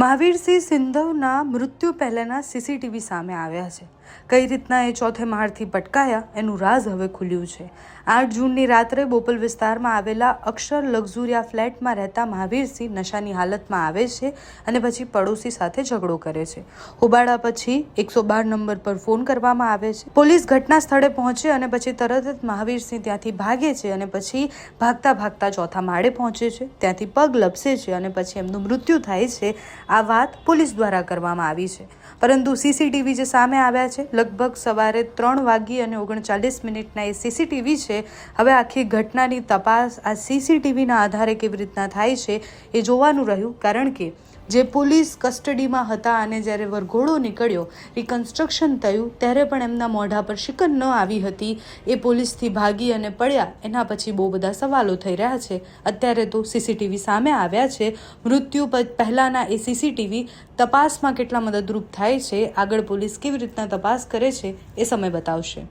મહાવીરસિંહ સિંધવના મૃત્યુ પહેલાંના સીસીટીવી સામે આવ્યા છે. કઈ રીતના એ ચોથે માળથી પટકાયા એનું રાઝ હવે ખુલ્યું છે. 8 જૂનની રાત્રે બોપલ વિસ્તારમાં આવેલા અક્ષર લક્ઝુરિયા ફ્લેટમાં રહેતા મહાવીરસિંહ નશાની હાલતમાં આવે છે અને પછી પડોશી સાથે ઝઘડો કરે છે. હોબાળા પછી 112 નંબર પર ફોન કરવામાં આવે છે. પોલીસ ઘટના સ્થળે પહોંચે અને પછી તરત જ મહાવીરસિંહ ત્યાંથી ભાગે છે અને પછી ભાગતા ભાગતા ચોથા માળે પહોંચે છે. ત્યાંથી પગ લપસે છે અને પછી એમનું મૃત્યુ થાય છે. આ વાત પોલીસ દ્વારા કરવામાં આવી છે. પરંતુ સીસીટીવી જે સામે આવ્યા છે, લગભગ સવારે 3:39 એ સીસીટીવી છે. હવે આખી ઘટનાની તપાસ આ સીસીટીવીના આધારે કેવી રીતના થાય છે એ જોવાનું રહ્યું. કારણ કે જે પોલીસ કસ્ટડીમાં હતા અને જ્યારે વરઘોડો નીકળ્યો, રિકન્સ્ટ્રક્શન થયું, ત્યારે પણ એમના મોઢા પર શિકન ન આવી હતી. એ પોલીસથી ભાગી અને પડ્યા એના પછી બહુ બધા સવાલો થઈ રહ્યા છે. અત્યારે તો સીસીટીવી સામે આવ્યા છે. મૃત્યુ પહેલાંના એ સીસીટીવી તપાસમાં કેટલા મદદરૂપ થાય છે, આગળ પોલીસ કેવી રીતના તપાસ કરે છે એ સમય બતાવશે.